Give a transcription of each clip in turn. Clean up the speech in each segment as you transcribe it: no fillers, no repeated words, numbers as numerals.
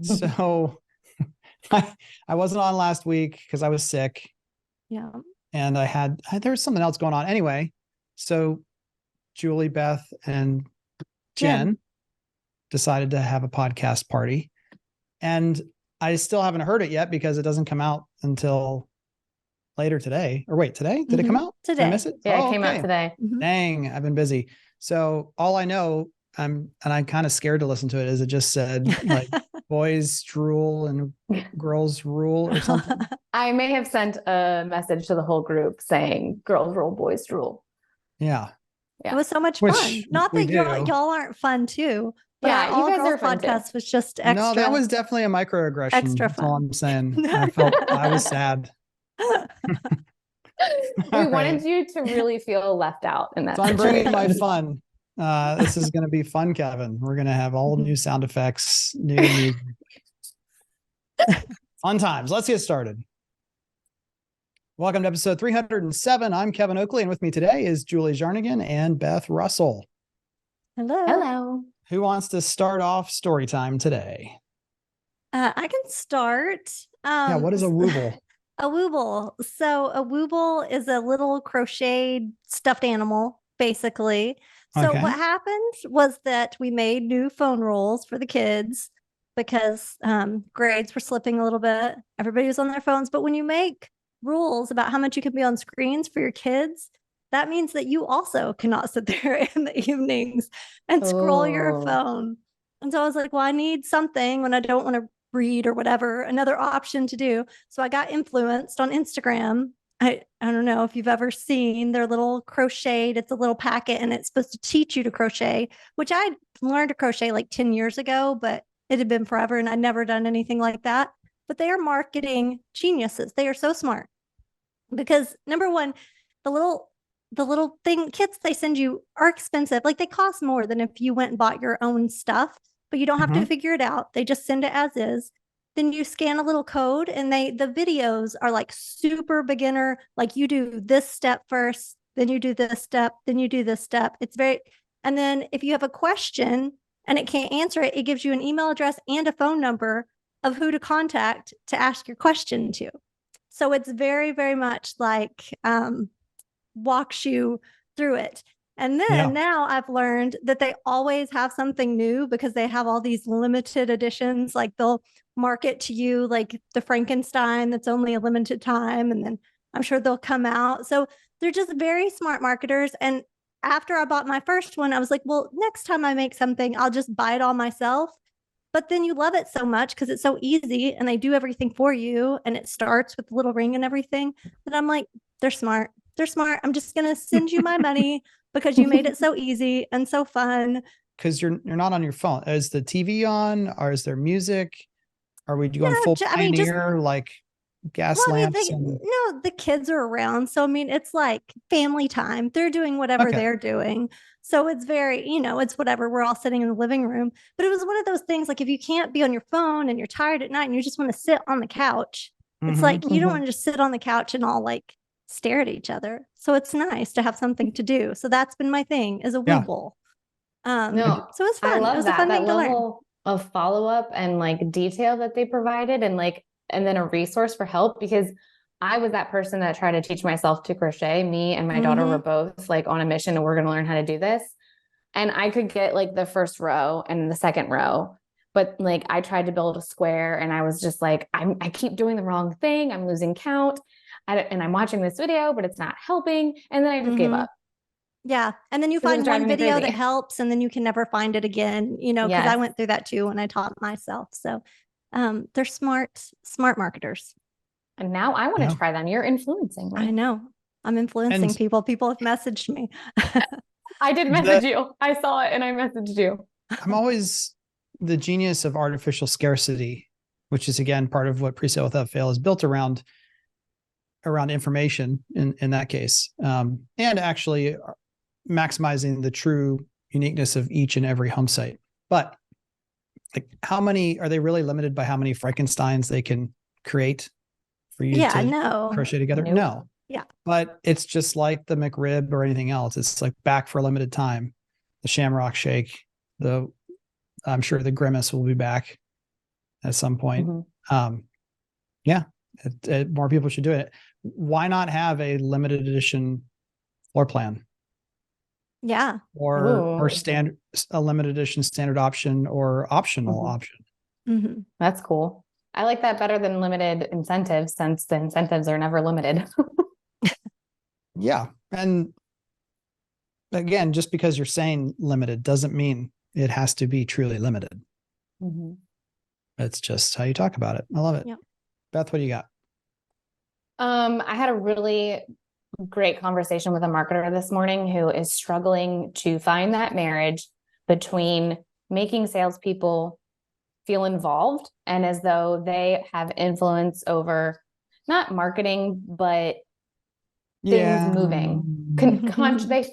So I wasn't on last week because I was sick. Yeah. And there was something else going on. Anyway, so Julie, Beth, and Jen decided to have a podcast party. And I still haven't heard it yet because it doesn't come out until later today. Or wait, today? Did it come out? Today. Did I miss it? Yeah, it came out today. Dang, I've been busy. So all I know, I'm kind of scared to listen to it, is it just said like boys drool and girls rule or something. I may have sent a message to the whole group saying girls rule, boys drool. Yeah. It was so much fun. Not that y'all aren't fun too. But yeah, you guys are fun podcast too. was just extra. No, that was definitely a microaggression. Extra fun. That's all I'm saying. I was sad. We wanted you to really feel left out in that. So I'm bringing my fun. This is going to be fun, Kevin. We're going to have all new sound effects, new music. Fun times. Let's get started. Welcome to episode 307. I'm Kevin Oakley, and with me today is Julie Jarnagin and Beth Russell. Hello. Hello. Who wants to start off story time today? I can start. What is a wooble? A wooble. So a wooble is a little crocheted stuffed animal, basically. So what happened was that we made new phone rules for the kids because grades were slipping a little bit. Everybody was on their phones. But when you make rules about how much you can be on screens for your kids, that means that you also cannot sit there in the evenings and scroll your phone. And so I was like, well, I need something when I don't want to read or whatever, another option to do. So I got influenced on Instagram. I don't know if you've ever seen their little crocheted, it's a little packet and it's supposed to teach you to crochet, which I learned to crochet like 10 years ago, but it had been forever and I'd never done anything like that. But they are marketing geniuses. They are so smart because number one, the little kits they send you are expensive. Like they cost more than if you went and bought your own stuff, but you don't have to figure it out. They just send it as is. Then you scan a little code and the videos are like super beginner. Like you do this step first, then you do this step, then you do this step. And then if you have a question and it can't answer it, it gives you an email address and a phone number of who to contact to ask your question to. So it's very, very much like walks you through it. And then now I've learned that they always have something new because they have all these limited editions. Like they'll market to you like the Frankenstein that's only a limited time. And then I'm sure they'll come out. So they're just very smart marketers. And after I bought my first one, I was like, well, next time I make something, I'll just buy it all myself. But then you love it so much because it's so easy and they do everything for you. And it starts with the little ring and everything that I'm like, they're smart. They're smart. I'm just going to send you my money because you made it so easy and so fun. Because you're not on your phone. Is the TV on or is there music? Are we going full Pioneer, like gas lamps? No, the kids are around. So, I mean, it's like family time. They're doing whatever they're doing. So it's very, it's whatever. We're all sitting in the living room. But it was one of those things like if you can't be on your phone and you're tired at night and you just want to sit on the couch, it's like you don't want to just sit on the couch and all like stare at each other. So it's nice to have something to do. So that's been my thing is a wooble. No, so it's fun. I love it was that. A fun that thing to learn. level of follow-up and like detail that they provided and then a resource for help because I was that person that tried to teach myself to crochet. Me and my daughter were both like on a mission and we're going to learn how to do this. And I could get like the first row and the second row, but like I tried to build a square and I was just like, I keep doing the wrong thing. I'm losing count. And I'm watching this video, but it's not helping. And then I just gave up. Yeah. And then you find one video that helps and then you can never find it again, because I went through that too when I taught myself. So they're smart marketers. And now I want to try them. You're influencing me. I know. I'm influencing people. People have messaged me. I did message you. I saw it and I messaged you. I'm always the genius of artificial scarcity, which is again part of what Presale Without Fail is built around information in that case. And actually maximizing the true uniqueness of each and every home site. But like how many are they really limited by how many Frankensteins they can create for you to crochet together? No. Yeah. But it's just like the McRib or anything else. It's like back for a limited time. The Shamrock Shake, I'm sure the Grimace will be back. at some point. Yeah, more people should do it. Why not have a limited edition floor plan? Yeah. Or standard, a limited edition standard option or optional option. That's cool. I like that better than limited incentives, since the incentives are never limited. Yeah. And again, just because you're saying limited doesn't mean it has to be truly limited. It's just how you talk about it. I love it. Yep. Beth, what do you got? I had a really great conversation with a marketer this morning who is struggling to find that marriage between making salespeople feel involved and as though they have influence over not marketing, but things moving.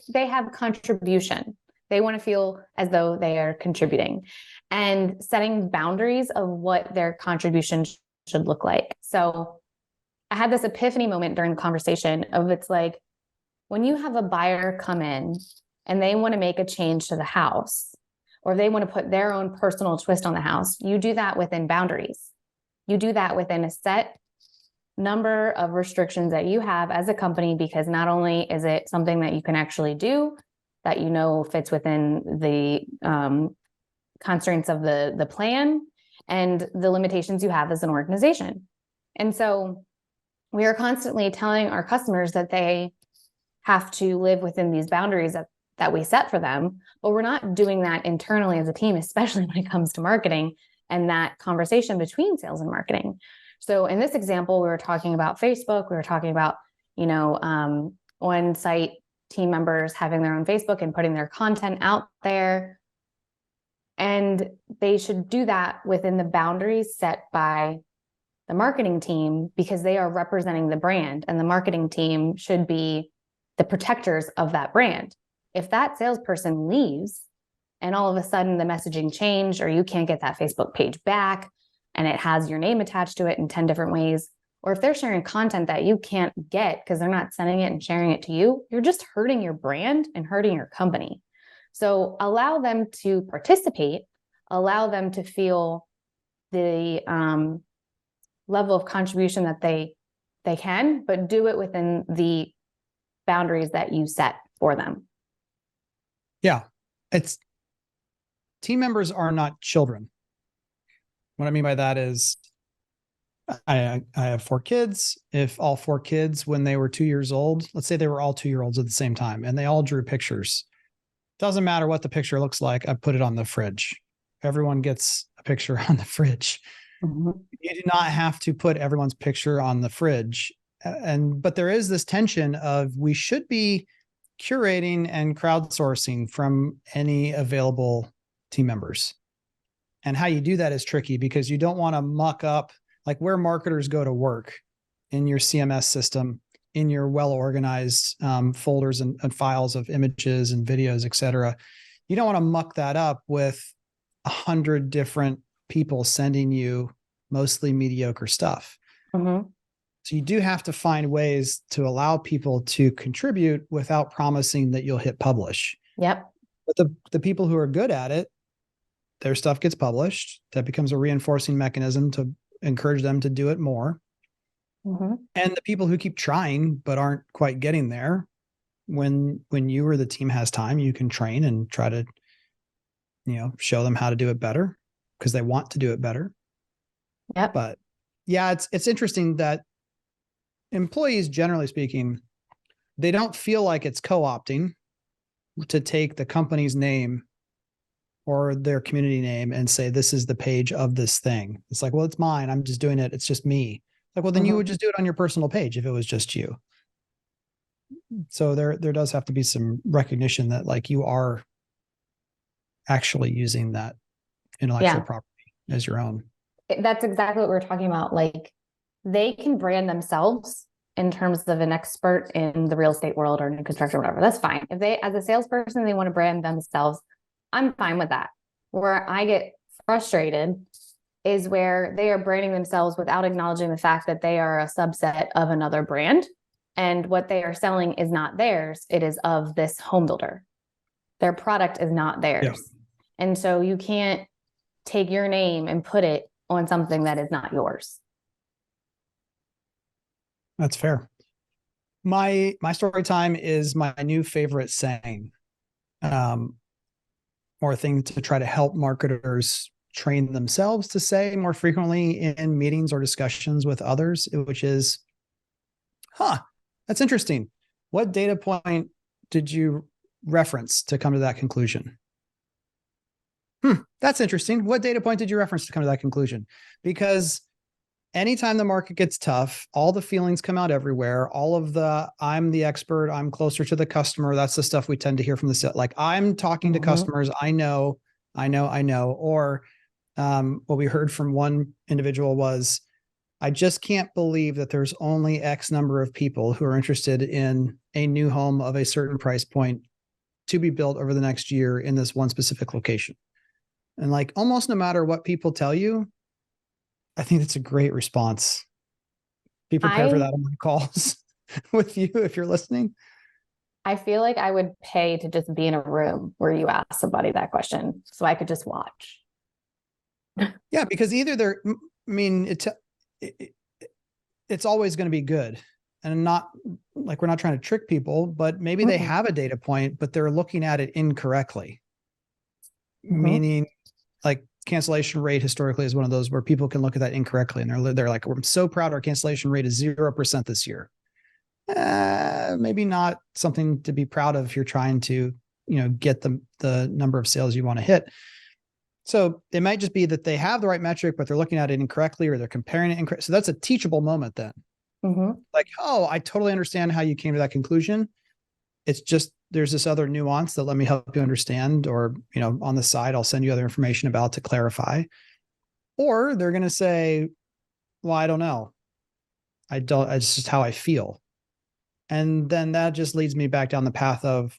They have contribution. They want to feel as though they are contributing and setting boundaries of what their contribution should look like. So I had this epiphany moment during the conversation of, it's like, when you have a buyer come in and they want to make a change to the house, or they want to put their own personal twist on the house, you do that within boundaries. You do that within a set number of restrictions that you have as a company, because not only is it something that you can actually do that you know fits within the constraints of the plan and the limitations you have as an organization. And so we are constantly telling our customers that they have to live within these boundaries that we set for them, but we're not doing that internally as a team, especially when it comes to marketing and that conversation between sales and marketing. So in this example, we were talking about Facebook. We were talking about, on-site team members having their own Facebook and putting their content out there. And they should do that within the boundaries set by the marketing team, because they are representing the brand, and the marketing team should be the protectors of that brand. If that salesperson leaves and all of a sudden the messaging changed, or you can't get that Facebook page back and it has your name attached to it in 10 different ways, or if they're sharing content that you can't get because they're not sending it and sharing it to you, you're just hurting your brand and hurting your company. So allow them to participate, allow them to feel the level of contribution that they can, but do it within the boundaries that you set for them. Yeah. It's team members are not children. What I mean by that is I have 4 kids. If all 4 kids, when they were 2 years old, let's say they were all 2-year-olds at the same time and they all drew pictures. Doesn't matter what the picture looks like. I put it on the fridge. Everyone gets a picture on the fridge. You do not have to put everyone's picture on the fridge. But there is this tension of, we should be curating and crowdsourcing from any available team members. And how you do that is tricky, because you don't want to muck up like where marketers go to work in your CMS system, in your well-organized folders and files of images and videos, et cetera. You don't want to muck that up with 100 different people sending you mostly mediocre stuff. So you do have to find ways to allow people to contribute without promising that you'll hit publish. Yep. But the people who are good at it, their stuff gets published. That becomes a reinforcing mechanism to encourage them to do it more. And the people who keep trying but aren't quite getting there, when you or the team has time, you can train and try to, show them how to do it better, because they want to do it better. Yep. But yeah, it's interesting that employees, generally speaking, they don't feel like it's co-opting to take the company's name or their community name and say, this is the page of this thing. It's like, well, it's mine. I'm just doing it. It's just me. Like, well, then you would just do it on your personal page if it was just you. So there does have to be some recognition that, like, you are actually using that intellectual property as your own. That's exactly what we're talking about. Like, they can brand themselves in terms of an expert in the real estate world or new construction or whatever. That's fine. If they, as a salesperson, they want to brand themselves, I'm fine with that. Where I get frustrated is where they are branding themselves without acknowledging the fact that they are a subset of another brand, and what they are selling is not theirs. It is of this home builder. Their product is not theirs. And so you can't take your name and put it on something that is not yours. That's fair. My story time is my new favorite saying, or thing to try to help marketers train themselves to say more frequently in meetings or discussions with others, which is, that's interesting. What data point did you reference to come to that conclusion? That's interesting. What data point did you reference to come to that conclusion? Because anytime the market gets tough, all the feelings come out everywhere. All of the, I'm the expert, I'm closer to the customer. That's the stuff we tend to hear from the set. Like, I'm talking to customers. I know. Or what we heard from one individual was, I just can't believe that there's only X number of people who are interested in a new home of a certain price point to be built over the next year in this one specific location. And like, almost no matter what people tell you, I think that's a great response. Be prepared for that on my calls with you if you're listening. I feel like I would pay to just be in a room where you ask somebody that question so I could just watch. Yeah, because either they're, I mean, it's always going to be good. And not like, we're not trying to trick people, but maybe they have a data point, but they're looking at it incorrectly. Meaning, like, cancellation rate historically is one of those where people can look at that incorrectly, and they're like, we're so proud our cancellation rate is 0% this year. Maybe not something to be proud of if you're trying to, get the number of sales you want to hit. So it might just be that they have the right metric, but they're looking at it incorrectly, or they're comparing it incorrectly. So that's a teachable moment then. Like, oh, I totally understand how you came to that conclusion. It's just, there's this other nuance that let me help you understand, or, on the side, I'll send you other information about to clarify. Or they're going to say, well, I don't know. It's just how I feel. And then that just leads me back down the path of,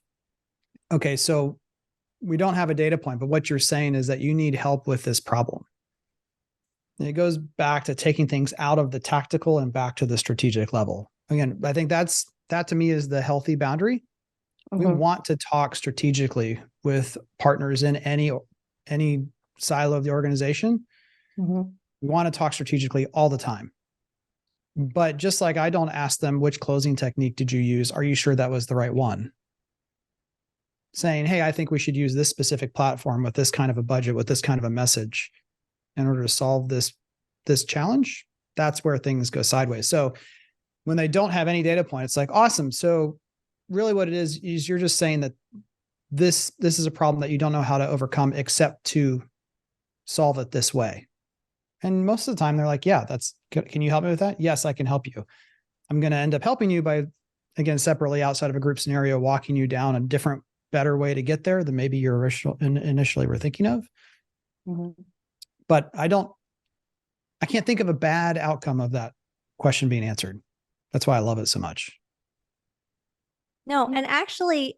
okay, so we don't have a data point, but what you're saying is that you need help with this problem. And it goes back to taking things out of the tactical and back to the strategic level. Again, I think that to me is the healthy boundary. We want to talk strategically with partners in any silo of the organization. We want to talk strategically all the time. But just like I don't ask them, which closing technique did you use? Are you sure that was the right one? Saying, hey, I think we should use this specific platform with this kind of a budget, with this kind of a message in order to solve this challenge. That's where things go sideways. So when they don't have any data point, it's like, awesome. So really what it is you're just saying that this is a problem that you don't know how to overcome except to solve it this way. And most of the time they're like, yeah, can you help me with that? Yes, I can help you. I'm going to end up helping you by, again, separately outside of a group scenario, walking you down a different, better way to get there than maybe you initially were thinking of. But I can't think of a bad outcome of that question being answered. That's why I love it so much. No, and actually,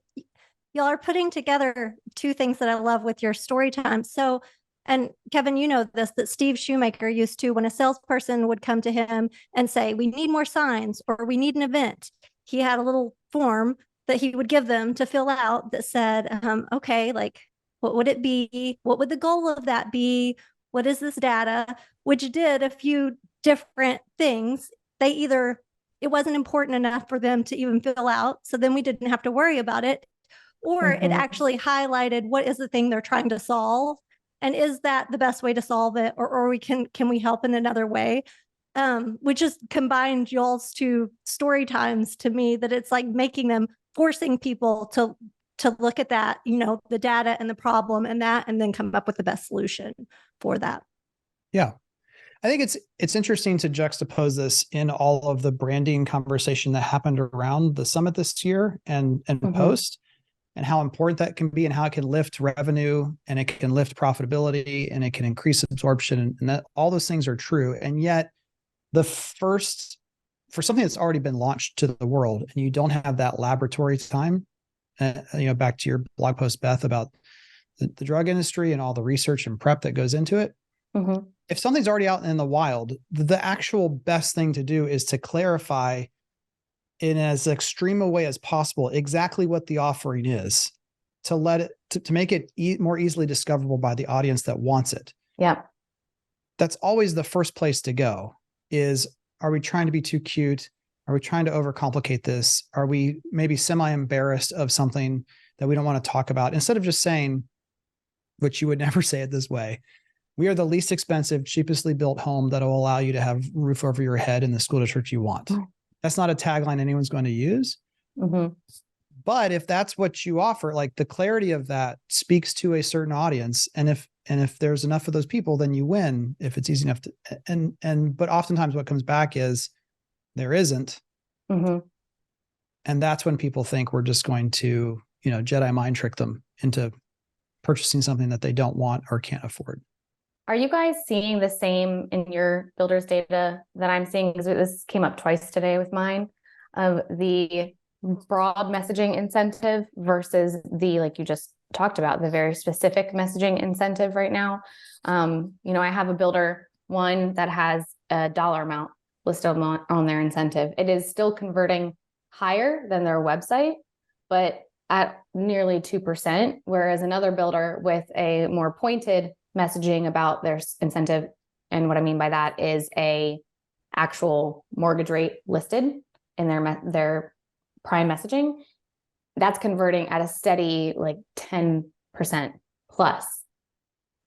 y'all are putting together two things that I love with your story time. So, and Kevin, you know this, that Steve Shoemaker used to, when a salesperson would come to him and say, we need more signs or we need an event, he had a little form that he would give them to fill out that said, okay, like, what would it be? What would the goal of that be? What is this data? Which did a few different things. It wasn't important enough for them to even fill out. So then we didn't have to worry about it. Or it actually highlighted what is the thing they're trying to solve. And is that the best way to solve it? Or can we help in another way? Which just combined y'all's two story times to me, that it's like making them, forcing people to look at that, the data and the problem and then come up with the best solution for that. Yeah. I think it's interesting to juxtapose this in all of the branding conversation that happened around the summit this year and post, and how important that can be, and how it can lift revenue, and it can lift profitability, and it can increase absorption, and that all those things are true. And yet for something that's already been launched to the world, and you don't have that laboratory time, back to your blog post, Beth, about the drug industry and all the research and prep that goes into it. If something's already out in the wild, the actual best thing to do is to clarify in as extreme a way as possible exactly what the offering is, to let it to make it more easily discoverable by the audience that wants it. Yeah. that's always the first place to go is, are we trying to be too cute? Are we trying to overcomplicate this? Are we maybe semi-embarrassed of something that we don't want to talk about? Instead of just saying, which you would never say it this way, we are the least expensive, cheapestly built home that will allow you to have roof over your head in the school district you want. That's not a tagline anyone's going to use. Mm-hmm. But if that's what you offer, like the clarity of that speaks to a certain audience. And if there's enough of those people, then you win if it's easy enough to, but oftentimes what comes back is there isn't. Mm-hmm. And that's when people think we're just going to, Jedi mind trick them into purchasing something that they don't want or can't afford. Are you guys seeing the same in your builders data that I'm seeing? Because this came up twice today with mine, of the broad messaging incentive versus the, like you just talked about, the very specific messaging incentive right now. I have a builder one that has a dollar amount listed on their incentive. It is still converting higher than their website, but at nearly 2%, whereas another builder with a more pointed messaging about their incentive, and what I mean by that is a actual mortgage rate listed in their prime messaging, that's converting at a steady like 10% plus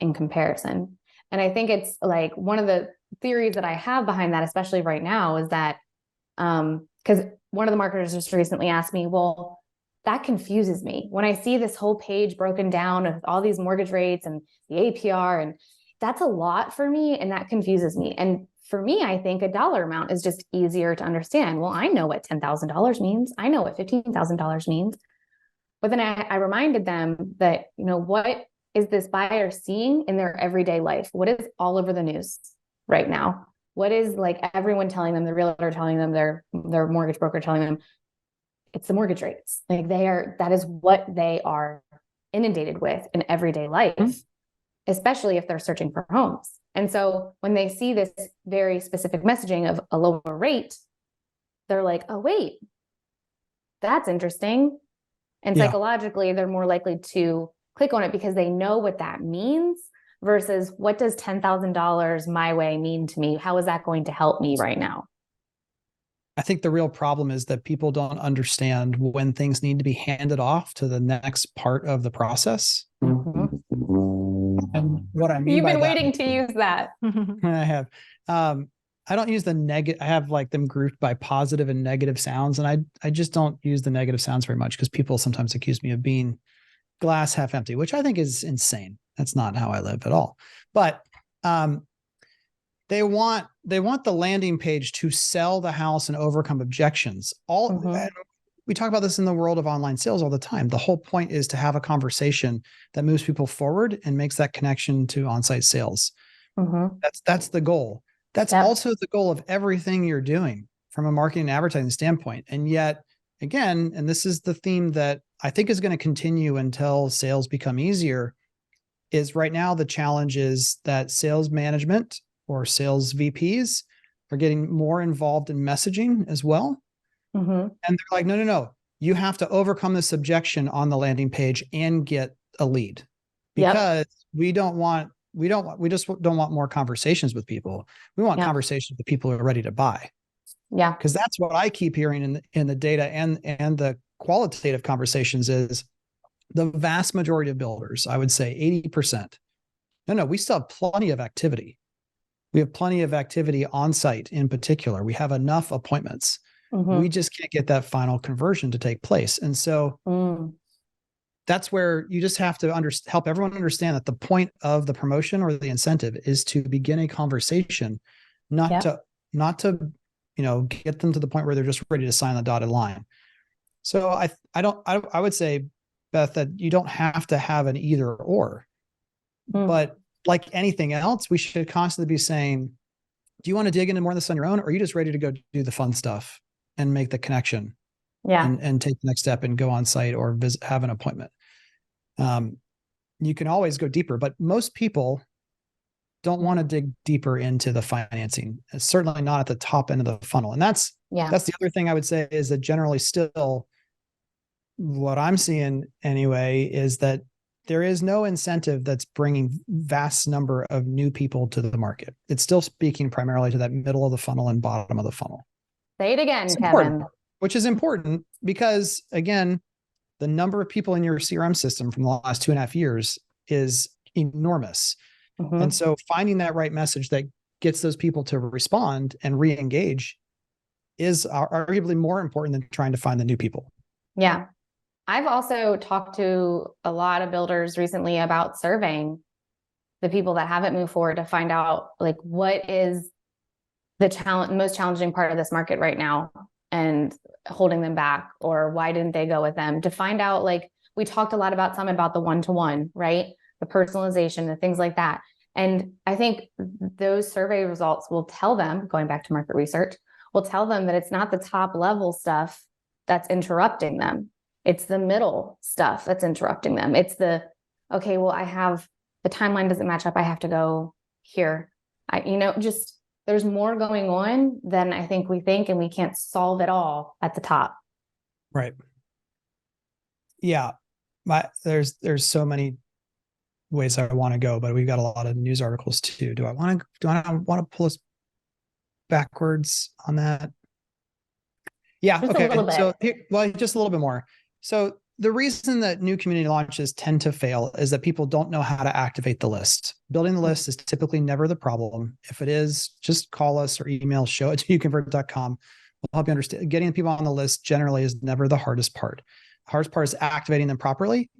in comparison. And I think it's like one of the theories that I have behind that, especially right now, is that because one of the marketers just recently asked me, well, that confuses me when I see this whole page broken down of all these mortgage rates and the APR, and that's a lot for me, and that confuses me. And for me, I think a dollar amount is just easier to understand. Well, I know what $10,000 means. I know what $15,000 means. But then I reminded them that, what is this buyer seeing in their everyday life? What is all over the news right now? What is like everyone telling them, the realtor telling them, their mortgage broker telling them? It's the mortgage rates. Like that is what they are inundated with in everyday life, especially if they're searching for homes. And so when they see this very specific messaging of a lower rate, they're like, oh, wait, that's interesting. And psychologically, they're more likely to click on it because they know what that means versus what does $10,000 my way mean to me? How is that going to help me right now? I think the real problem is that people don't understand when things need to be handed off to the next part of the process. Mm-hmm. And what I mean You've by been that, waiting to use that. I have. I don't use the negative. I have like them grouped by positive and negative sounds. And I just don't use the negative sounds very much because people sometimes accuse me of being glass half empty, which I think is insane. That's not how I live at all. But they want the landing page to sell the house and overcome objections. We talk about this in the world of online sales all the time. The whole point is to have a conversation that moves people forward and makes that connection to on-site sales. Mm-hmm. That's the goal. That's also the goal of everything you're doing from a marketing and advertising standpoint. And yet, again, and this is the theme that I think is going to continue until sales become easier, is right now the challenge is that sales management or sales VPs are getting more involved in messaging as well. Mm-hmm. And they're like, no, you have to overcome this objection on the landing page and get a lead, because we just don't want more conversations with people. We want conversations with people who are ready to buy. Yeah. Because that's what I keep hearing in the data and the qualitative conversations is the vast majority of builders, I would say 80%. No, we still have plenty of activity. We have plenty of activity on site in particular. We have enough appointments. Mm-hmm. We just can't get that final conversion to take place. And so that's where you just have to help everyone understand that the point of the promotion or the incentive is to begin a conversation, not to get them to the point where they're just ready to sign the dotted line. So I would say, Beth, that you don't have to have an either or, but like anything else, we should constantly be saying, do you want to dig into more of this on your own? Or are you just ready to go do the fun stuff and make the connection and take the next step and go on site or have an appointment? You can always go deeper, but most people don't want to dig deeper into the financing. It's certainly not at the top end of the funnel. And that's the other thing I would say is that generally still what I'm seeing anyway is that there is no incentive that's bringing vast number of new people to the market. It's still speaking primarily to that middle of the funnel and bottom of the funnel. Say it again, Kevin. Which is important because, again, the number of people in your CRM system from the last 2.5 years is enormous. Mm-hmm. And so finding that right message that gets those people to respond and re-engage is arguably more important than trying to find the new people. Yeah. I've also talked to a lot of builders recently about surveying the people that haven't moved forward to find out like what is the most challenging part of this market right now and holding them back, or why didn't they go with them, to find out. Like we talked a lot about the one-to-one, right? The personalization, the things like that. And I think those survey results will tell them, going back to market research, will tell them that it's not the top level stuff that's interrupting them. It's the middle stuff that's interrupting them. It's okay, well, the timeline doesn't match up. I have to go here. There's more going on than I think we think, and we can't solve it all at the top. Right. Yeah. There's so many ways I want to go, but we've got a lot of news articles too. Do I want to pull us backwards on that? Yeah. Just okay. A little bit. So just a little bit more. So the reason that new community launches tend to fail is that people don't know how to activate the list. Building the list is typically never the problem. If it is, just call us or email show@youconvert.com. We'll help you understand. Getting people on the list generally is never the hardest part. The hardest part is activating them properly.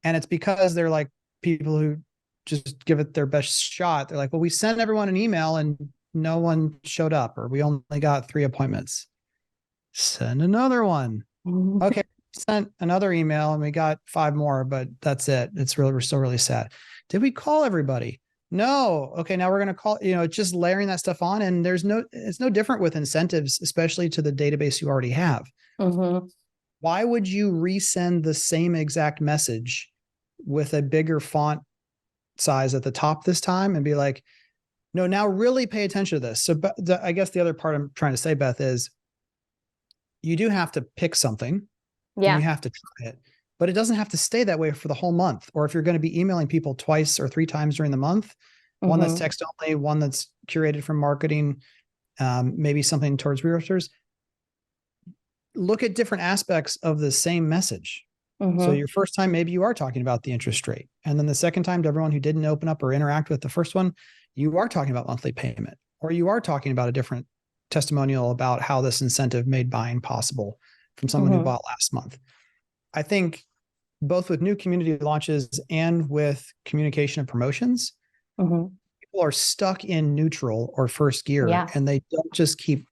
And it's because they're like people who just give it their best shot. They're like, well, we sent everyone an email and no one showed up, or we only got 3 appointments. Send another one. Okay. Sent another email and we got 5 more, but that's it. We're still really sad. Did we call everybody? No. Okay. Now we're going to call, just layering that stuff on. And it's no different with incentives, especially to the database you already have. Mm-hmm. Why would you resend the same exact message with a bigger font size at the top this time and be like, no, now really pay attention to this. So I guess the other part I'm trying to say, Beth, is you do have to pick something. Yeah. And you have to try it, but it doesn't have to stay that way for the whole month. Or if you're going to be emailing people 2 or 3 times during the month, mm-hmm. one that's text only, one that's curated from marketing, maybe something towards realtors, look at different aspects of the same message. Mm-hmm. So your first time, maybe you are talking about the interest rate. And then the second time, to everyone who didn't open up or interact with the first one, you are talking about monthly payment, or you are talking about a different testimonial about how this incentive made buying possible from someone mm-hmm. who bought last month. I think both with new community launches and with communication and promotions, mm-hmm. people are stuck in neutral or first gear, and they don't just keep.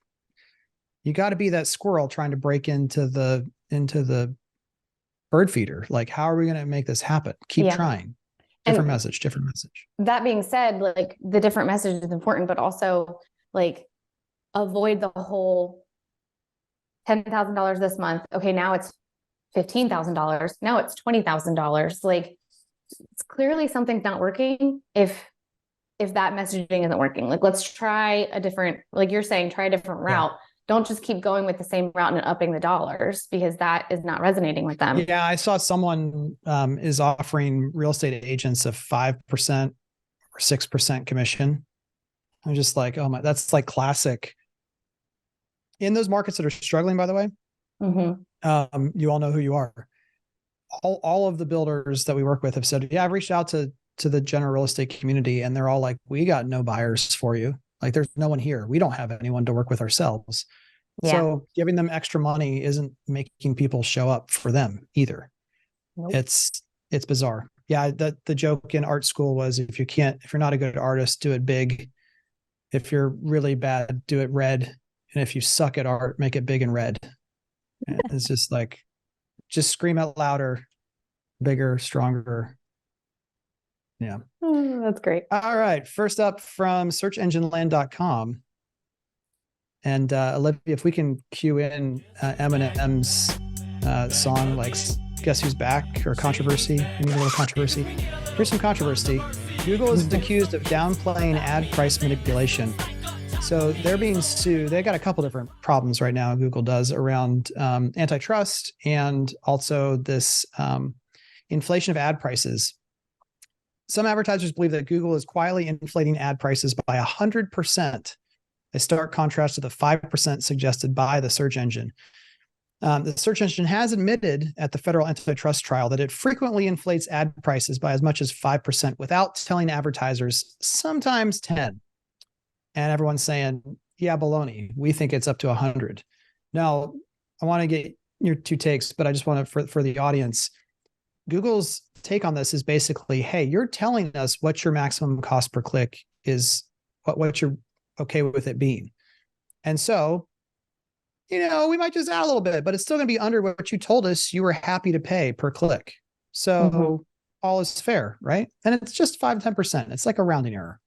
You got to be that squirrel trying to break into the bird feeder. Like, how are we going to make this happen? Keep trying. Different message. That being said, like the different message is important, but also like avoid the whole $10,000 this month. Okay, now it's $15,000. Now it's $20,000. Like it's clearly something's not working if that messaging isn't working. Like let's try a different, like you're saying, try a different route. Yeah. Don't just keep going with the same route and upping the dollars, because that is not resonating with them. Yeah, I saw someone is offering real estate agents a 5% or 6% commission. I'm just like, oh my, that's like classic. In those markets that are struggling, by the way, mm-hmm. You all know who you are. All of the builders that we work with have said, yeah, I've reached out to the general real estate community, and they're all like, we got no buyers for you. Like there's no one here. We don't have anyone to work with ourselves. Yeah. So giving them extra money isn't making people show up for them either. Nope. It's bizarre. Yeah. The joke in art school was if you're not a good artist, do it big. If you're really bad, do it red. And if you suck at art, make it big and red. And it's just like, just scream out louder, bigger, stronger. Yeah. That's great. All right. First up from searchengineland.com. And Olivia, if we can cue in Eminem's song, like Guess Who's Back, or Controversy. We need a little controversy. Here's some controversy. Google is accused of downplaying ad price manipulation. So they're being sued. They got a couple different problems right now, Google does, around antitrust, and also this inflation of ad prices. Some advertisers believe that Google is quietly inflating ad prices by 100%, a stark contrast to the 5% suggested by the search engine. The search engine has admitted at the federal antitrust trial that it frequently inflates ad prices by as much as 5% without telling advertisers, sometimes 10. And everyone's saying, yeah, baloney. We think it's up to 100. Now, I want to get your two takes, but I just want to, for the audience, Google's take on this is basically, hey, you're telling us what your maximum cost per click is, what you're okay with it being. And so, we might just add a little bit, but it's still going to be under what you told us you were happy to pay per click. So all is fair, right? And it's just 5 to 10%. It's like a rounding error.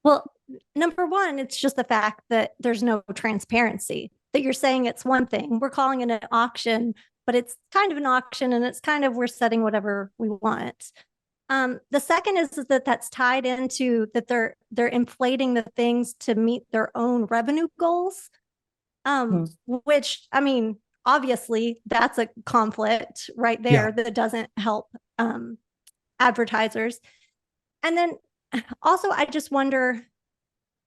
Well, number one, it's just the fact that there's no transparency, that you're saying it's one thing. We're calling it an auction, but it's kind of an auction, and it's kind of, we're setting whatever we want. The second is that that's tied into that they're inflating the things to meet their own revenue goals, which, I mean, obviously that's a conflict right there that doesn't help advertisers. And then also, I just wonder,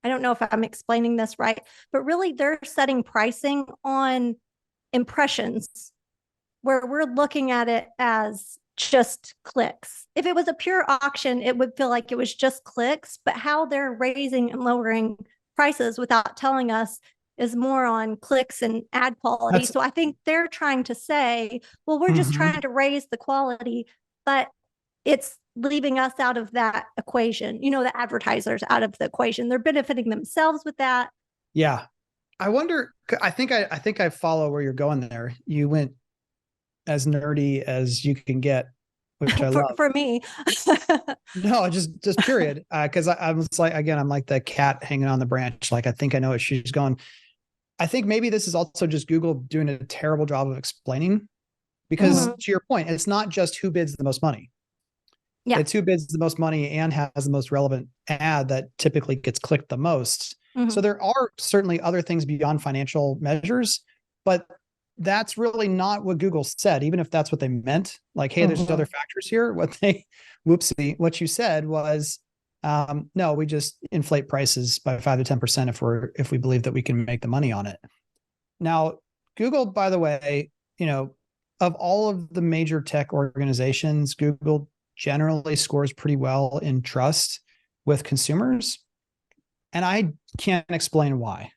I don't know if I'm explaining this right, but really they're setting pricing on impressions where we're looking at it as just clicks. If it was a pure auction, it would feel like it was just clicks, but how they're raising and lowering prices without telling us is more on clicks and ad quality. So I think they're trying to say, well, we're just trying to raise the quality, but it's leaving us out of that equation, the advertisers out of the equation. They're benefiting themselves with that. Yeah. I wonder, I think I follow where you're going there. You went as nerdy as you can get, which I love. For me. No, just period. Because I'm like, again, I'm like the cat hanging on the branch. Like, I think I know what she's going. I think maybe this is also just Google doing a terrible job of explaining, because to your point, it's not just who bids the most money. Yeah. It's who bids the most money and has the most relevant ad that typically gets clicked the most. So there are certainly other things beyond financial measures, but that's really not what Google said, even if that's what they meant. Like, hey, there's other factors here. What you said was, no, we just inflate prices by 5 to 10% if we believe that we can make the money on it. Now, Google, by the way, of all of the major tech organizations, Google generally scores pretty well in trust with consumers. And I can't explain why.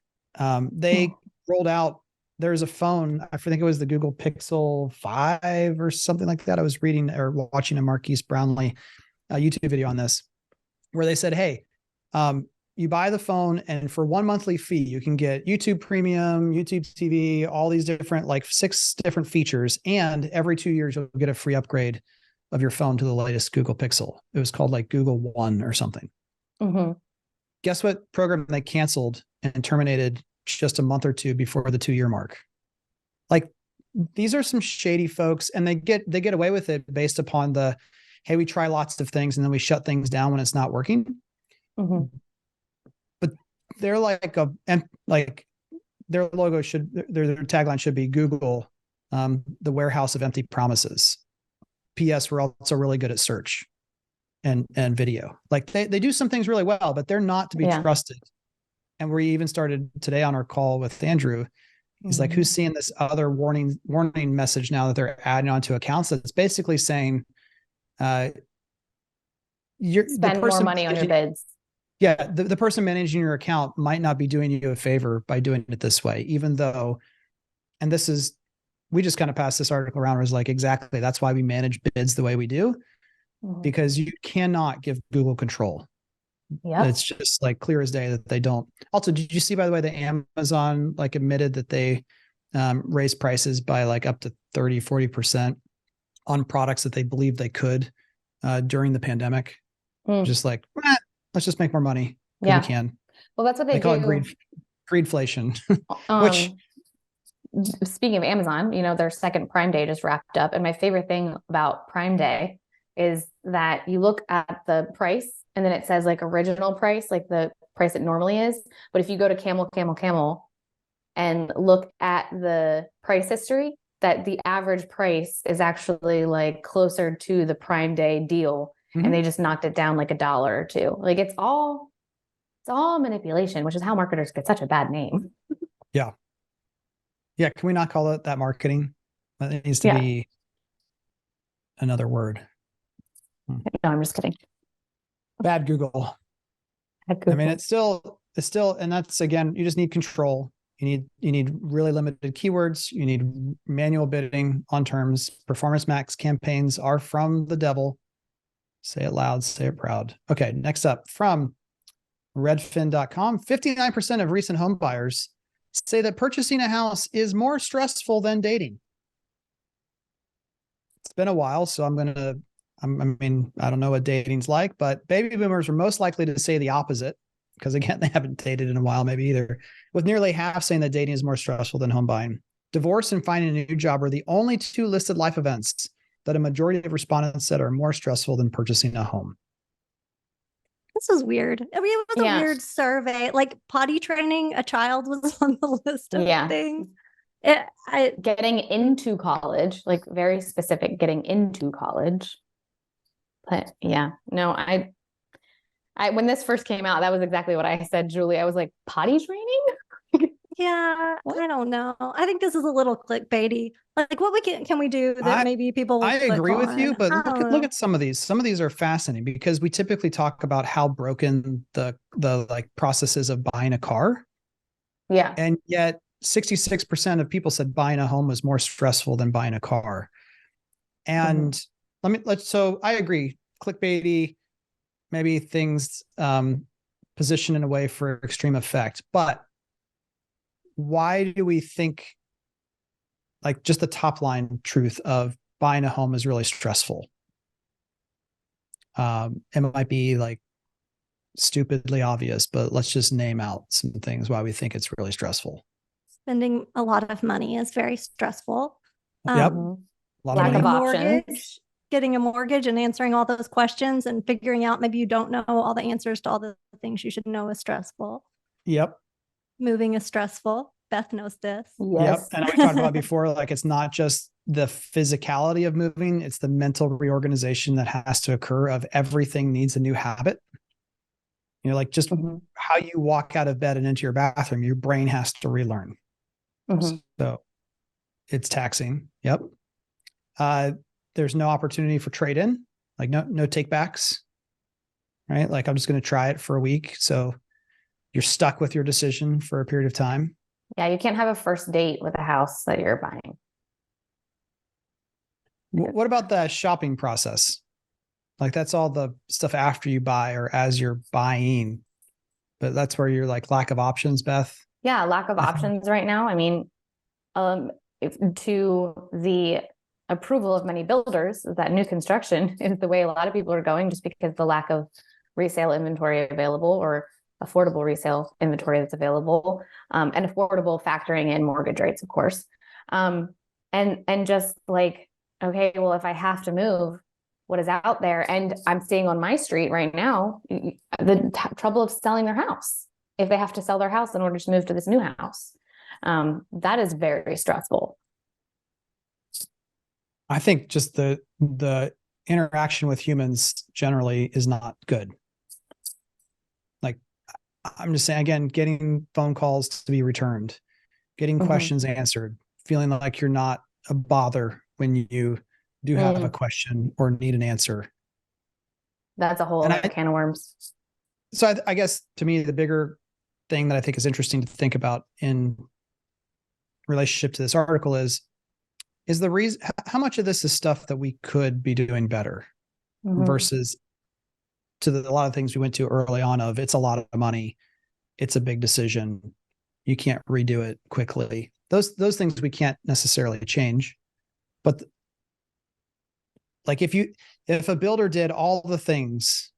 They rolled out, there's a phone, I think it was the Google Pixel 5 or something like that. I was reading or watching a Marquise Brownlee YouTube video on this, where they said, hey, you buy the phone and for one monthly fee, you can get YouTube Premium, YouTube TV, all these different, like 6 different features. And every 2 years, you'll get a free upgrade of your phone to the latest Google Pixel. It was called like Google One or something. Guess what program they canceled and terminated just a month or two before the 2-year mark? Like, these are some shady folks, and they get away with it based upon the, hey, we try lots of things and then we shut things down when it's not working. But they're like their logo their tagline should be Google, the warehouse of empty promises. P.S. We're also really good at search and video. Like, they do some things really well, but they're not to be trusted. And we even started today on our call with Andrew. He's like, who's seeing this other warning message now that they're adding onto accounts that's basically saying, spend more money on your bids. Yeah. The person managing your account might not be doing you a favor by doing it this way, even though, and this is, we just kind of passed this article around, where it's like, exactly, that's why we manage bids the way we do, because you cannot give Google control. It's just like clear as day that they don't. Also, did you see, by the way, that Amazon like admitted that they raised prices by like up to 30-40% on products that they believed they could during the pandemic? Just like, let's just make more money. We can. Well, that's what they call do. it greedflation. Which, speaking of Amazon, their second Prime Day just wrapped up. And my favorite thing about Prime Day is that you look at the price and then it says like original price, like the price it normally is. But if you go to Camel and look at the price history, that the average price is actually like closer to the Prime Day deal. And they just knocked it down like $1 or $2. Like it's all manipulation, which is how marketers get such a bad name. Yeah. Yeah. Can we not call it that marketing? That needs to be another word. No, I'm just kidding. Bad Google. I mean, it's still, and that's, again, you just need control. You need really limited keywords. You need manual bidding on terms. Performance max campaigns are from the devil. Say it loud, say it proud. Okay. Next up, from redfin.com, 59% of recent home buyers say that purchasing a house is more stressful than dating. It's been a while, so I don't know what dating's like, but baby boomers are most likely to say the opposite because, again, they haven't dated in a while, maybe either, with nearly half saying that dating is more stressful than home buying. Divorce and finding a new job are the only two listed life events that a majority of respondents said are more stressful than purchasing a home. This is weird. I mean, it was a weird survey. Like potty training a child was on the list of things. Getting into college, like very specific, getting into college. But I when this first came out, that was exactly what I said, Julie. I was like, potty training? Yeah, what? I don't know. I think this is a little clickbaity. Like, what can we do that maybe people will I agree with you, but look at some of these. Some of these are fascinating because we typically talk about how broken the like processes of buying a car. Yeah. And yet 66% of people said buying a home was more stressful than buying a car. And so I agree. Clickbaity, maybe things positioned in a way for extreme effect, but why do we think like just the top line truth of buying a home is really stressful? It might be like stupidly obvious, but let's just name out some things why we think it's really stressful. Spending a lot of money is very stressful. Yep. Lack of options. Getting a mortgage and answering all those questions and figuring out maybe you don't know all the answers to all the things you should know is stressful. Yep. Moving is stressful. Beth knows this. Yes. Yep. And we talked about before, like it's not just the physicality of moving, it's the mental reorganization that has to occur of everything needs a new habit. You know, like just how you walk out of bed and into your bathroom, your brain has to relearn. So it's taxing. Yep. There's no opportunity for trade-in, like no take-backs, right? Like I'm just going to try it for a week. So you're stuck with your decision for a period of time. Yeah, you can't have a first date with a house that you're buying. What about the shopping process? Like that's all the stuff after you buy or as you're buying, but that's where you're like lack of options, Beth. Yeah, lack of options right now. I mean, to the approval of many builders, that new construction is the way a lot of people are going, just because the lack of resale inventory available or affordable resale inventory that's available, and affordable factoring in mortgage rates, of course. And just like, okay, well, if I have to move, what is out there? And I'm seeing on my street right now, the trouble of selling their house. If they have to sell their house in order to move to this new house, that is very stressful. I think just the interaction with humans generally is not good. Like I'm just saying, again, getting phone calls to be returned, getting questions answered, feeling like you're not a bother when you do have a question or need an answer. That's a whole other can of worms. So I guess to me, the bigger thing that I think is interesting to think about in relationship to this article is the reason, how much of this is stuff that we could be doing better versus to a lot of things we went to early on of it's a lot of money. It's a big decision. You can't redo it quickly. Those things we can't necessarily change, but like if a builder did all the things,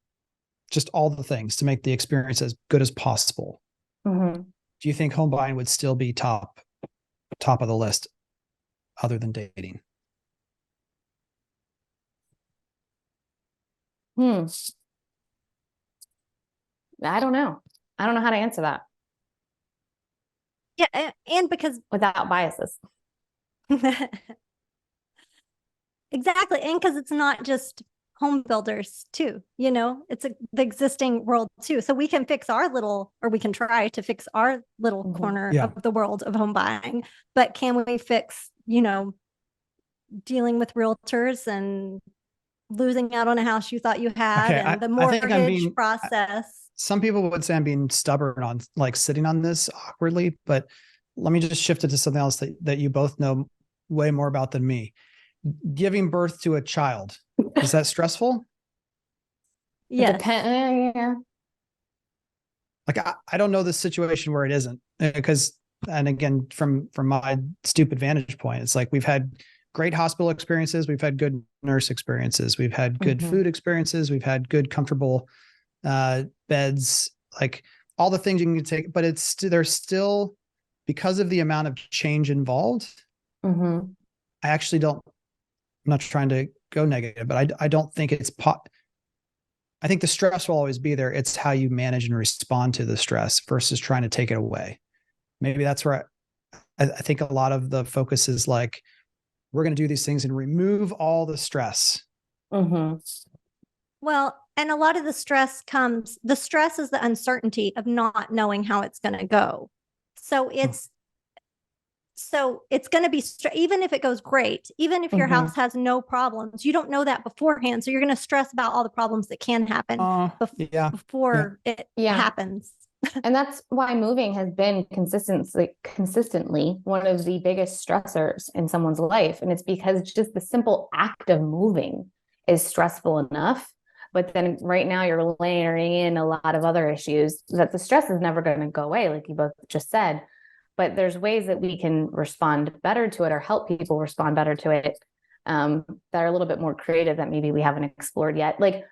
just all the things to make the experience as good as possible, do you think home buying would still be top of the list other than dating? I don't know. I don't know how to answer that. Yeah. And because without biases. Exactly. And because it's not just home builders too, it's the existing world too. So we can fix our little, or we can try to fix our little corner of the world of home buying. But can we fix, dealing with realtors and losing out on a house you thought you had, and the mortgage process? Some people would say I'm being stubborn on like sitting on this awkwardly, but let me just shift it to something else that you both know way more about than me. Giving birth to a child, is that stressful? Yes. Yeah. Like I don't know the situation where it isn't, because, and again, from my stupid vantage point, it's like we've had great hospital experiences, we've had good nurse experiences, we've had good food experiences, we've had good comfortable beds, like all the things you can take, but there's still, because of the amount of change involved. I actually don't, I'm not trying to go negative, but I don't think I think the stress will always be there. It's how you manage and respond to the stress versus trying to take it away. Maybe that's where I think a lot of the focus is like, we're going to do these things and remove all the stress. Well, and a lot of the stress is the uncertainty of not knowing how it's going to go. So it's going to be, even if it goes great, even if your house has no problems, you don't know that beforehand. So you're going to stress about all the problems that can happen before it happens. And that's why moving has been consistently one of the biggest stressors in someone's life. And it's because just the simple act of moving is stressful enough. But then right now you're layering in a lot of other issues that the stress is never going to go away, like you both just said. But there's ways that we can respond better to it, or help people respond better to it, that are a little bit more creative that maybe we haven't explored yet. Like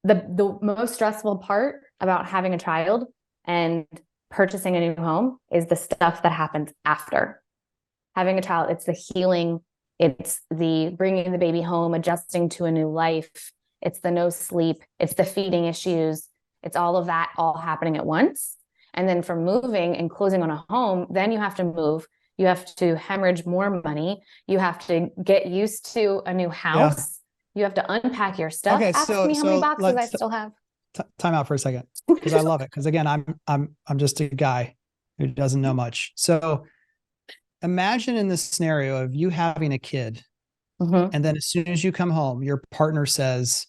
the most stressful part about having a child and purchasing a new home is the stuff that happens after having a child. It's the healing. It's the bringing the baby home, adjusting to a new life. It's the no sleep. It's the feeding issues. It's all of that all happening at once. And then from moving and closing on a home, then you have to move. You have to hemorrhage more money. You have to get used to a new house. You have to unpack your stuff. Okay, Ask me how many boxes I still have. Time out for a second, because I love it. Because again, I'm just a guy who doesn't know much. So imagine in this scenario of you having a kid, and then as soon as you come home, your partner says,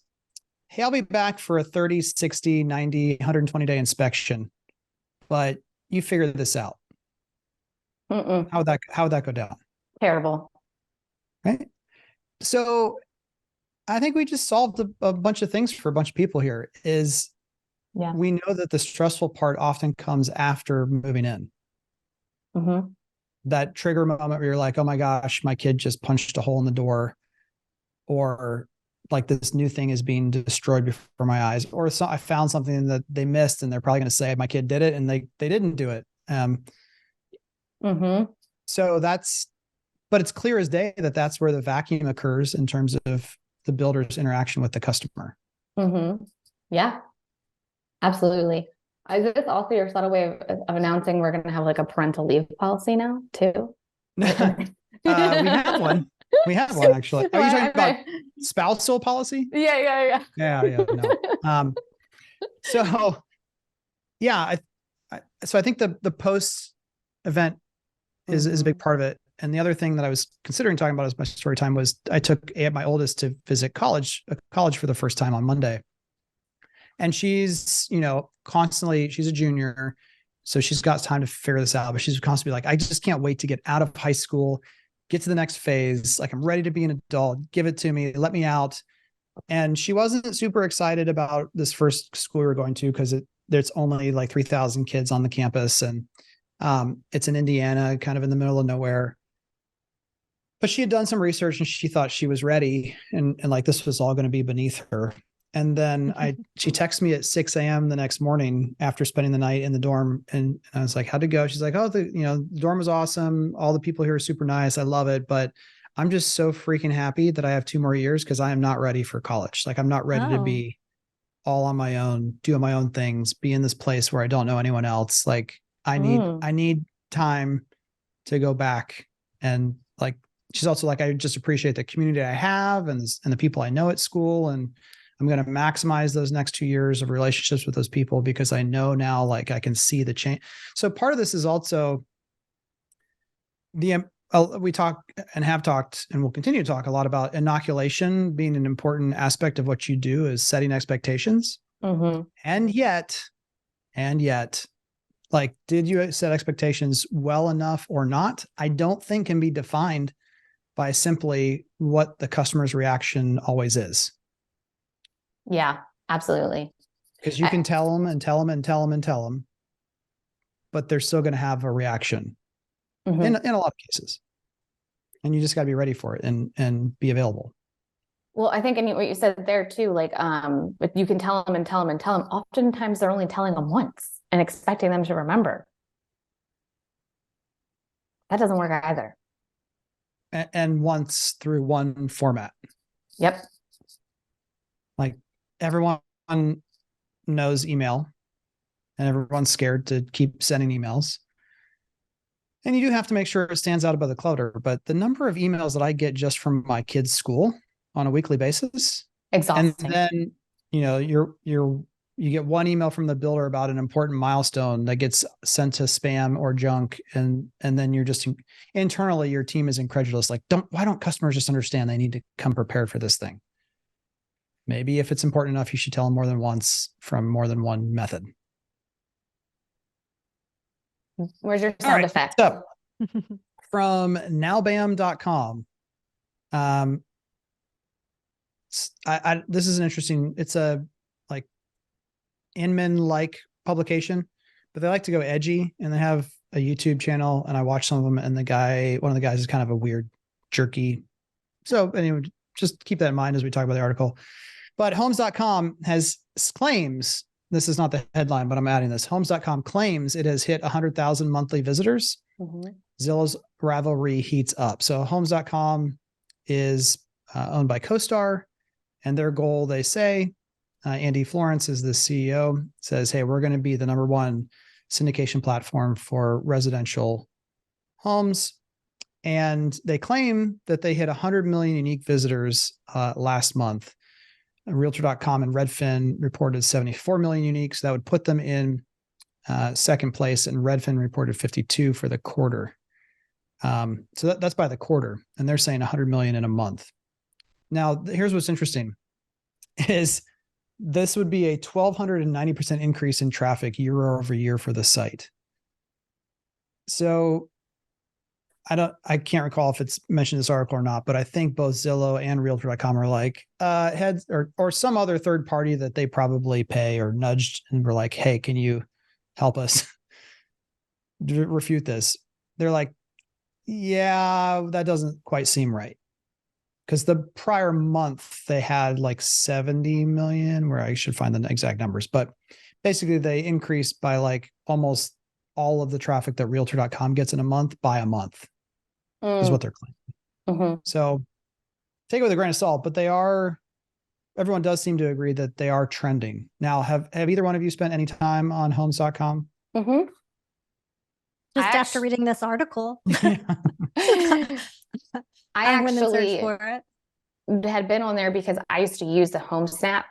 "Hey, I'll be back for a 30, 60, 90, 120 day inspection, but you figure this out." How would that go down? Terrible. Right. So I think we just solved a bunch of things for a bunch of people here. We know that the stressful part often comes after moving in. That trigger moment where you're like, oh my gosh, my kid just punched a hole in the door, or like this new thing is being destroyed before my eyes, or I found something that they missed and they're probably going to say my kid did it and they didn't do it. So but it's clear as day that that's where the vacuum occurs in terms of the builder's interaction with the customer. Yeah, absolutely. Is this also your subtle way of announcing we're going to have like a parental leave policy now too? We have one. We have one actually. Are you talking about spousal policy? Yeah. No. So yeah, so I think the post event is a big part of it. And the other thing that I was considering talking about as my story time was I took my oldest to visit college for the first time on Monday. And she's, constantly, she's a junior, so she's got time to figure this out, but she's constantly like, I just can't wait to get out of high school, get to the next phase. Like, I'm ready to be an adult, give it to me, let me out. And she wasn't super excited about this first school we were going to, because there's only like 3,000 kids on the campus. And it's in Indiana, kind of in the middle of nowhere. But she had done some research and she thought she was ready, and like this was all going to be beneath her. And then she texted me at 6 a.m. the next morning after spending the night in the dorm. And I was like, how'd it go? She's like, oh, the dorm was awesome. All the people here are super nice. I love it. But I'm just so freaking happy that I have 2 more years, because I am not ready for college. Like, I'm not ready to be all on my own, doing my own things, be in this place where I don't know anyone else. Like I need time to go back and like she's also like, I just appreciate the community I have and the people I know at school. And I'm going to maximize those next 2 years of relationships with those people because I know now, like, I can see the change. So part of this is also we talk and have talked and will continue to talk a lot about inoculation being an important aspect of what you do, is setting expectations. Mm-hmm. And yet, like, did you set expectations well enough or not? I don't think can be defined by simply what the customer's reaction always is. Yeah, absolutely. Because you can tell them and tell them and tell them and tell them, but they're still going to have a reaction in a lot of cases. And you just got to be ready for it and be available. Well, I think, and what you said there too, like, but you can tell them and tell them and tell them. Oftentimes they're only telling them once and expecting them to remember. That doesn't work either. And once through one format. Yep. Like, everyone knows email and everyone's scared to keep sending emails. And you do have to make sure it stands out above the clutter. But the number of emails that I get just from my kids' school on a weekly basis, exhausting. And then, you get one email from the builder about an important milestone that gets sent to spam or junk. And then you're just internally, your team is incredulous. Like, why don't customers just understand they need to come prepared for this thing? Maybe if it's important enough, you should tell them more than once from more than one method. Where's your sound effect? So, from nowbam.com. This is an interesting, it's a like Inman-like publication, but they like to go edgy, and they have a YouTube channel, and I watch some of them, and one of the guys is kind of a weird, jerky. So anyway, just keep that in mind as we talk about the article. But homes.com claims, this is not the headline, but I'm adding this. Homes.com claims it has hit 100,000 monthly visitors. Mm-hmm. Zillow's rivalry heats up. So homes.com is owned by CoStar, and their goal, they say, Andy Florence is the CEO, says, hey, we're going to be the number one syndication platform for residential homes. And they claim that they hit 100 million unique visitors last month. Realtor.com and Redfin reported 74 million uniques. That would put them in second place, and Redfin reported 52 for the quarter. So that's by the quarter, and they're saying 100 million in a month. Now, here's what's interesting is this would be a 1,290% increase in traffic year over year for the site. So I can't recall if it's mentioned in this article or not, but I think both Zillow and Realtor.com are like heads or some other third party that they probably pay or nudged and were like, hey, can you help us refute this? They're like, yeah, that doesn't quite seem right. Because the prior month they had like 70 million, where I should find the exact numbers, but basically they increased by like almost all of the traffic that Realtor.com gets in a month by a month. Is what they're claiming. Mm-hmm. So take it with a grain of salt, but everyone does seem to agree that they are trending. Now, have either one of you spent any time on homes.com? Mm-hmm. Just after reading this article. I actually had been on there because I used to use the HomeSnap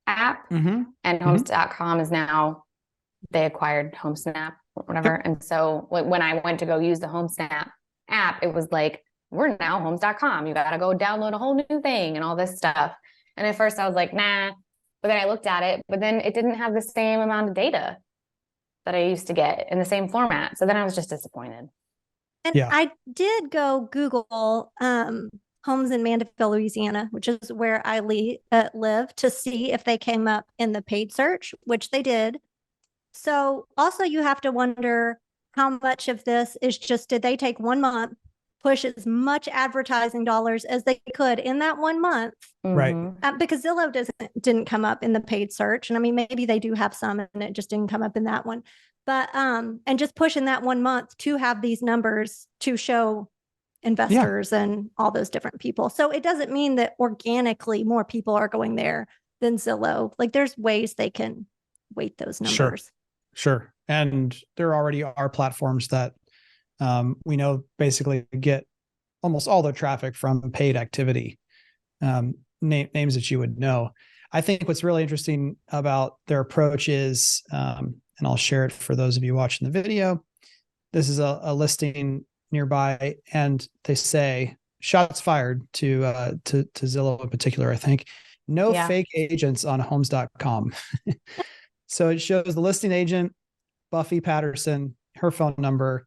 app, and homes.com is now, they acquired HomeSnap or whatever. Yep. And so when I went to go use the HomeSnap app, it was like, we're now homes.com. You got to go download a whole new thing and all this stuff. And at first I was like, nah, but then I looked at it, but then it didn't have the same amount of data that I used to get in the same format. So then I was just disappointed. And I did go Google homes in Mandeville, Louisiana, which is where I live, to see if they came up in the paid search, which they did. So also you have to wonder how much of this is just, did they take 1 month, push as much advertising dollars as they could in that 1 month? Right. Because Zillow didn't come up in the paid search. And I mean, maybe they do have some and it just didn't come up in that one. But, and just push in that 1 month to have these numbers to show investors and all those different people. So it doesn't mean that organically more people are going there than Zillow. Like, there's ways they can weight those numbers. Sure. And there already are platforms that we know basically get almost all their traffic from paid activity, names that you would know. I think what's really interesting about their approach is, and I'll share it for those of you watching the video. This is a listing nearby, and they say, shots fired to Zillow in particular, I think. No fake agents on homes.com. So it shows the listing agent, Buffy Patterson, her phone number.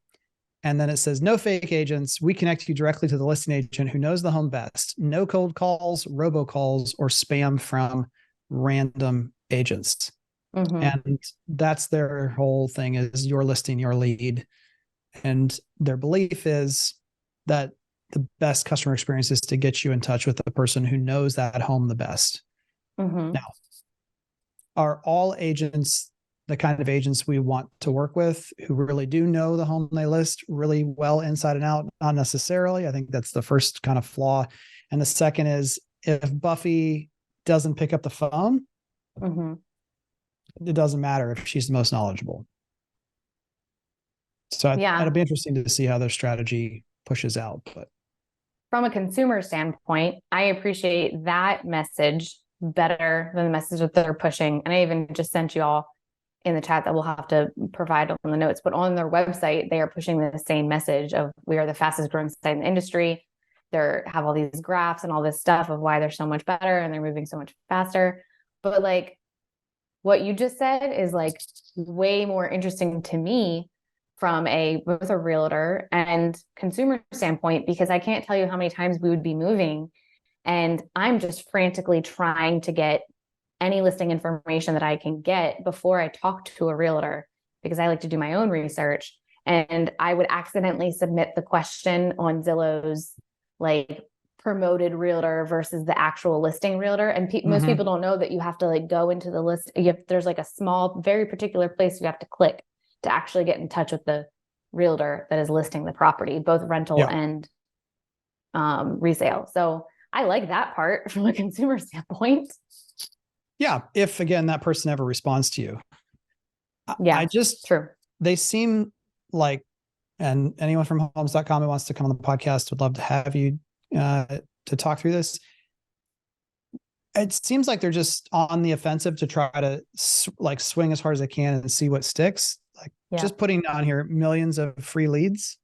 And then it says, no fake agents. We connect you directly to the listing agent who knows the home best. No cold calls, robocalls, or spam from random agents. And that's their whole thing, is your listing, your lead. And their belief is that the best customer experience is to get you in touch with the person who knows that home the best. Now, are all agents the kind of agents we want to work with, who really do know the home they list really well inside and out? Not necessarily. I think that's the first kind of flaw. And the second is, if Buffy doesn't pick up the phone, it doesn't matter if she's the most knowledgeable. So it'll be interesting to see how their strategy pushes out. But from a consumer standpoint, I appreciate that message better than the message that they're pushing. And I even just sent you all in the chat that we'll have to provide on the notes, but on their website, they are pushing the same message of, we are the fastest growing site in the industry. They have all these graphs and all this stuff of why they're so much better and they're moving so much faster. But like what you just said is like way more interesting to me from both a realtor and consumer standpoint, because I can't tell you how many times we would be moving and I'm just frantically trying to get any listing information that I can get before I talk to a realtor, because I like to do my own research. And I would accidentally submit the question on Zillow's like promoted realtor versus the actual listing realtor. And most people don't know that you have to like go into the list. There's like a small, very particular place you have to click to actually get in touch with the realtor that is listing the property, both rental and resale. So I like that part from a consumer standpoint. Yeah. If again, that person ever responds to you. Yeah, true. They seem like, and anyone from homes.com who wants to come on the podcast would love to have you to talk through this. It seems like they're just on the offensive to try to like swing as hard as they can and see what sticks. Like just putting on here millions of free leads,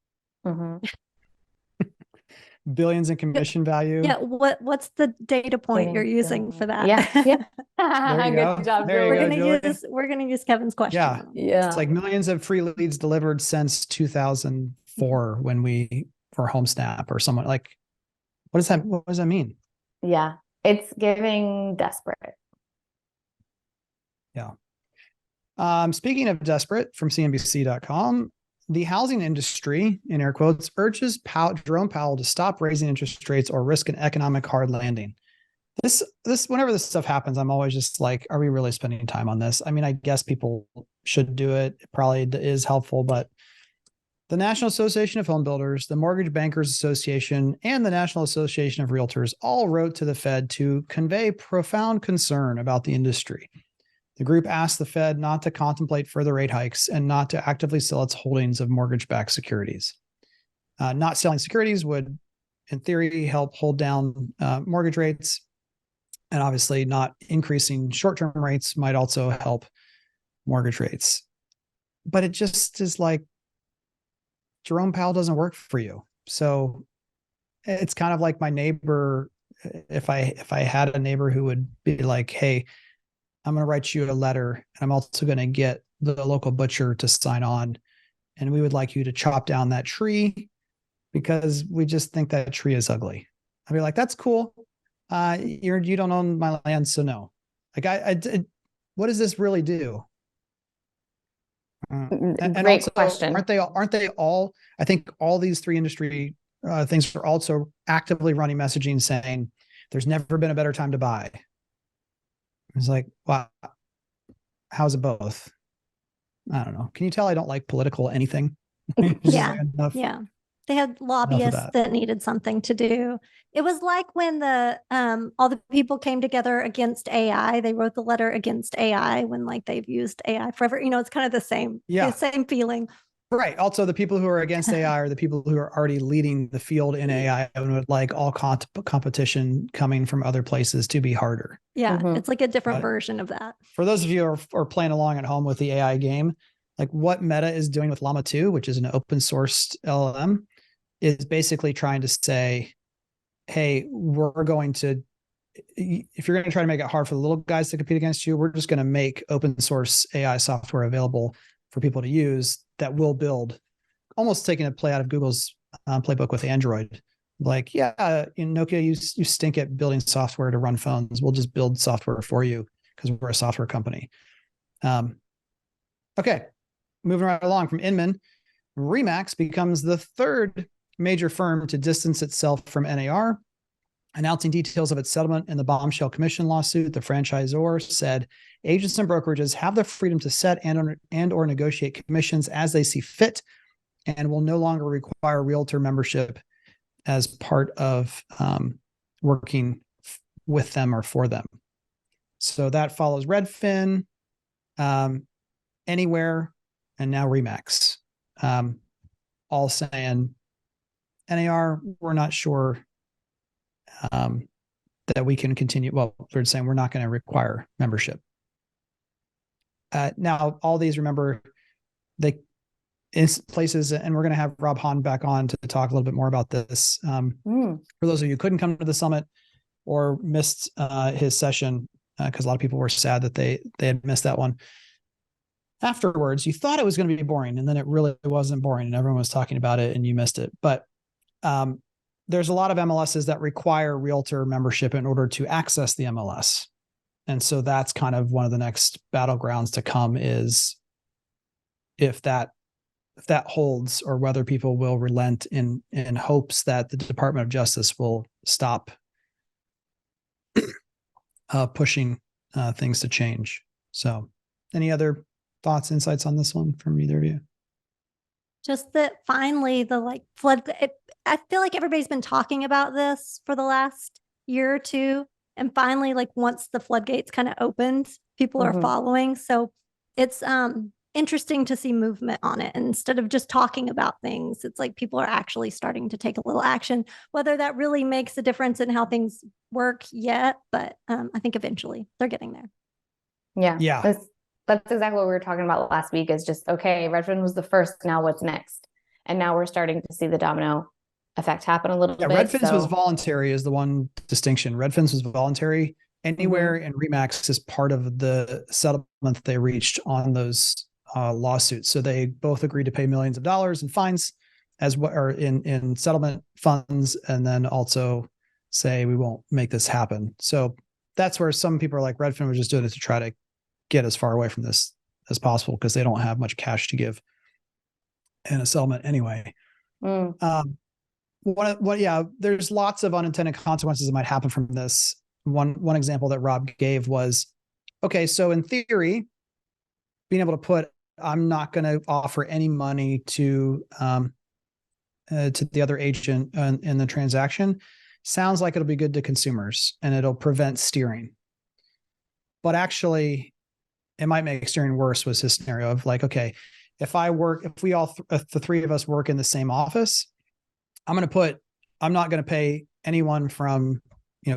billions in commission value. Yeah. What's the data point you're using for that? Yeah. Good job. We're gonna use Kevin's question. Yeah. It's like millions of free leads delivered since 2004 for HomeSnap or someone like, what does that mean? Yeah. It's giving desperate. Yeah. Speaking of desperate, from CNBC.com, the housing industry, in air quotes, urges Jerome Powell to stop raising interest rates or risk an economic hard landing. This, whenever this stuff happens, I'm always just like, are we really spending time on this? I mean, I guess people should do it. It probably is helpful, but the National Association of Home Builders, the Mortgage Bankers Association, and the National Association of Realtors all wrote to the Fed to convey profound concern about the industry. The group asked the Fed not to contemplate further rate hikes and not to actively sell its holdings of mortgage-backed securities. Not selling securities would, in theory, help hold down mortgage rates. And obviously not increasing short-term rates might also help mortgage rates. But it just is like, Jerome Powell doesn't work for you. So it's kind of like my neighbor. If I had a neighbor who would be like, hey, I'm going to write you a letter and I'm also going to get the local butcher to sign on. And we would like you to chop down that tree because we just think that tree is ugly. I'd be like, that's cool. You don't own my land. So no, like what does this really do? And Great also, question. Aren't they all, I think all these three industry things are also actively running messaging saying there's never been a better time to buy. It's like, wow, how's it both? I don't know. Can you tell I don't like political anything? Yeah. They had lobbyists that needed something to do. It was like when all the people came together against AI. They wrote the letter against AI when like they've used AI forever. You know, it's kind of the same feeling. Right. Also, the people who are against AI are the people who are already leading the field in AI and would like all competition coming from other places to be harder. Yeah, it's like a different version of that. For those of you who are playing along at home with the AI game, like what Meta is doing with Llama 2, which is an open sourced LLM, is basically trying to say, hey, we're going to, if you're going to try to make it hard for the little guys to compete against you, we're just going to make open source AI software available for people to use that will build, almost taking a play out of Google's playbook with Android. Like, yeah, in Nokia, you stink at building software to run phones. We'll just build software for you because we're a software company. Okay, moving right along from Inman, Remax becomes the third major firm to distance itself from NAR. Announcing details of its settlement in the Bombshell Commission lawsuit, the franchisor said agents and brokerages have the freedom to set and or negotiate commissions as they see fit and will no longer require realtor membership as part of working with them or for them. So that follows Redfin, Anywhere, and now Remax, all saying NAR, we're not sure that we can continue. Well, they're saying we're not going to require membership. Now, all these, remember, they in places, and we're going to have Rob Hahn back on to talk a little bit more about this. For those of you who couldn't come to the summit or missed his session, because a lot of people were sad that they had missed that one. Afterwards, you thought it was going to be boring, and then it really wasn't boring, and everyone was talking about it, and you missed it. But there's a lot of MLSs that require realtor membership in order to access the MLS. And so that's kind of one of the next battlegrounds to come, is if that holds, or whether people will relent in hopes that the Department of Justice will stop pushing things to change. So any other thoughts, insights on this one from either of you? Just that finally the flood, I feel like everybody's been talking about this for the last year or two. And finally, once the floodgates kind of opened, people are following. So it's interesting to see movement on it. And instead of just talking about things, it's like people are actually starting to take a little action. Whether that really makes a difference in how things work yet, but I think eventually they're getting there. Yeah. That's exactly what we were talking about last week, is just, okay, Redfin was the first, now what's next? And now we're starting to see the domino effect happen a little bit. Redfin's was voluntary is the one distinction. Redfin's was voluntary. Anywhere and Remax is part of the settlement they reached on those lawsuits. So they both agreed to pay millions of dollars in fines or in settlement funds, and then also say we won't make this happen. So that's where some people are like, Redfin was just doing it to try to get as far away from this as possible because they don't have much cash to give in a settlement anyway. There's lots of unintended consequences that might happen from this. One example that Rob gave was, okay, so in theory, being able to put, I'm not going to offer any money to the other agent in the transaction, sounds like it'll be good to consumers and it'll prevent steering. But actually, it might make steering worse, was his scenario of like, okay, if we all, the three of us work in the same office, I'm not going to pay anyone from,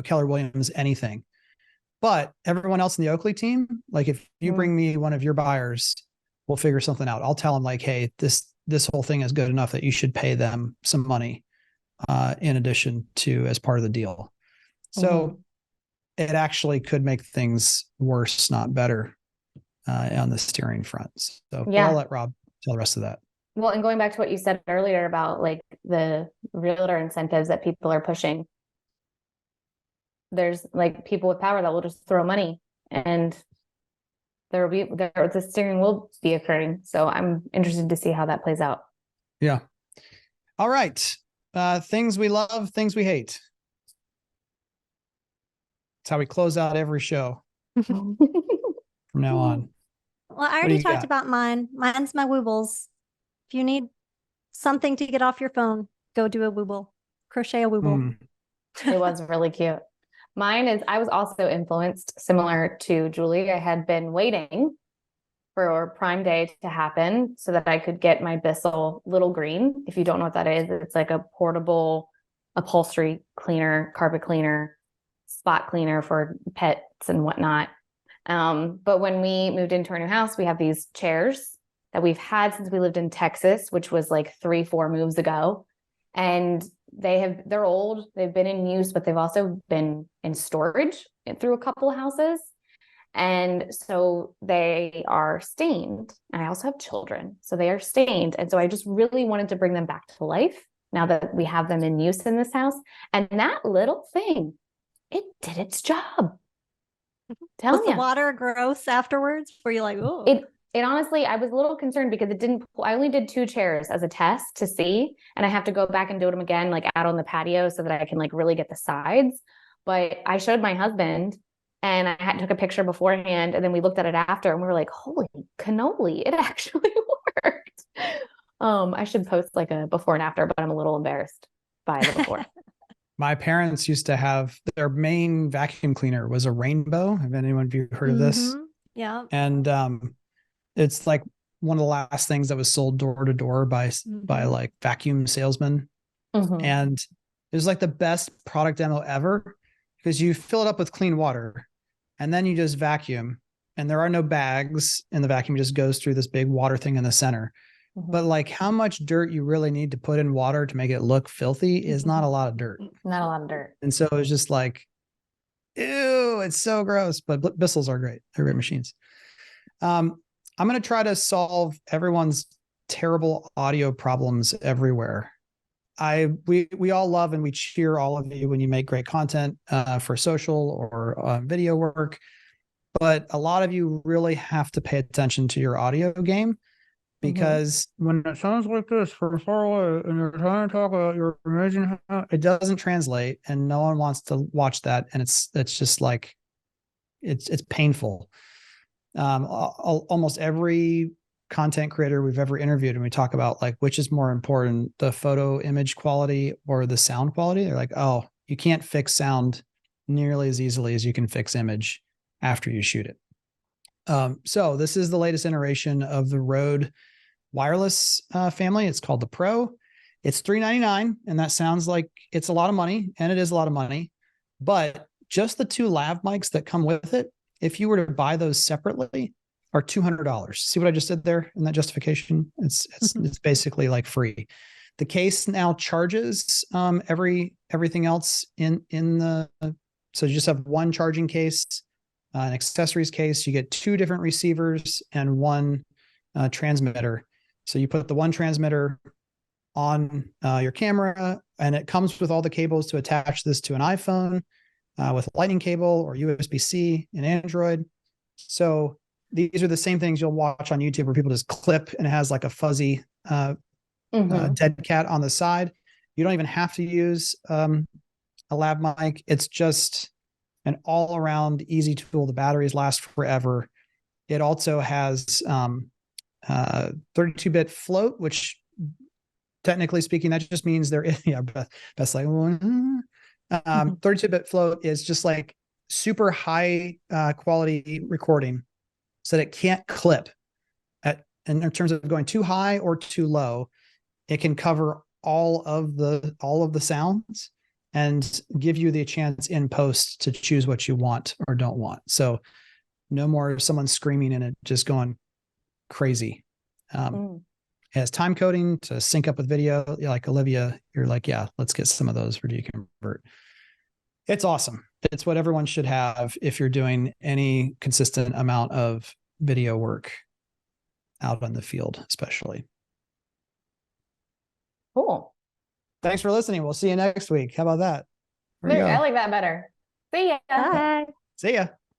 Keller Williams anything, but everyone else in the Oakley team, like if you bring me one of your buyers, we'll figure something out. I'll tell them like, hey, this whole thing is good enough that you should pay them some money in addition to as part of the deal. So it actually could make things worse, not better, on the steering front. So I'll let Rob tell the rest of that. Well, and going back to what you said earlier about the realtor incentives that people are pushing, there's people with power that will just throw money, and the steering will be occurring. So I'm interested to see how that plays out. Yeah. All right. Things we love, things we hate. That's how we close out every show from now on. Well, I already talked about mine. Mine's my Woobles. If you need something to get off your phone, go do a Wooble. Crochet a Wooble. It was really cute. Mine is, I was also influenced similar to Julie. I had been waiting for Prime Day to happen so that I could get my Bissell Little Green. If you don't know what that is, it's like a portable upholstery cleaner, carpet cleaner, spot cleaner for pets and whatnot. But when we moved into our new house, we have these chairs that we've had since we lived in Texas, which was like 3-4 moves ago. And they're old, they've been in use, but they've also been in storage through a couple of houses. And so they are stained. And I also have children, so they are stained. And so I just really wanted to bring them back to life now that we have them in use in this house. And that little thing, it did its job. Was the water gross afterwards? Were you like, oh? It honestly, I was a little concerned because I only did 2 chairs as a test to see, and I have to go back and do them again, like out on the patio so that I can like really get the sides. But I showed my husband and I took a picture beforehand, and then we looked at it after and we were like, holy cannoli, it actually worked. I should post like a before and after, but I'm a little embarrassed by the before. My parents used to have their main vacuum cleaner was a Rainbow. Have anyone of you heard of this? Yeah. And it's like one of the last things that was sold door to door by like vacuum salesmen. And it was like the best product demo ever because you fill it up with clean water and then you just vacuum, and there are no bags in the vacuum. It just goes through this big water thing in the center. But like how much dirt you really need to put in water to make it look filthy is not a lot of dirt. Not a lot of dirt. And so it was just like, ew, it's so gross. But Bissells are great. They're great machines. I'm going to try to solve everyone's terrible audio problems everywhere. We all love and we cheer all of you when you make great content for social or video work. But a lot of you really have to pay attention to your audio game. Because when it sounds like this from far away and you're trying to talk about your amazing, it doesn't translate and no one wants to watch that. And it's just like, it's painful. Almost every content creator we've ever interviewed, and we talk about like, which is more important, the photo image quality or the sound quality. They're like, oh, you can't fix sound nearly as easily as you can fix image after you shoot it. So this is the latest iteration of the Rode wireless family. It's called the Pro. It's $399, and that sounds like it's a lot of money, and it is a lot of money. But just the 2 lav mics that come with it, if you were to buy those separately, are $200. See what I just did there in that justification? It's basically like free. The case now charges everything else in the. So you just have one charging case. An accessories case, you get 2 different receivers and 1 transmitter. So you put the 1 transmitter on your camera, and it comes with all the cables to attach this to an iPhone with a lightning cable or USB-C in Android. So these are the same things you'll watch on YouTube where people just clip and it has like a fuzzy dead cat on the side. You don't even have to use a lav mic. It's just an all-around easy tool. The batteries last forever. It also has 32-bit float, which technically speaking, that just means there is, Beth's like, 32-bit float is just like super high quality recording so that it can't clip in terms of going too high or too low. It can cover all of the sounds and give you the chance in post to choose what you want or don't want. So no more someone screaming in it, just going crazy. It has time coding to sync up with video. Like Olivia, you're like, yeah, let's get some of those for deconvert. It's awesome. It's what everyone should have if you're doing any consistent amount of video work out on the field, especially. Cool. Thanks for listening. We'll see you next week. How about that? I like that better. See ya. Bye. See ya.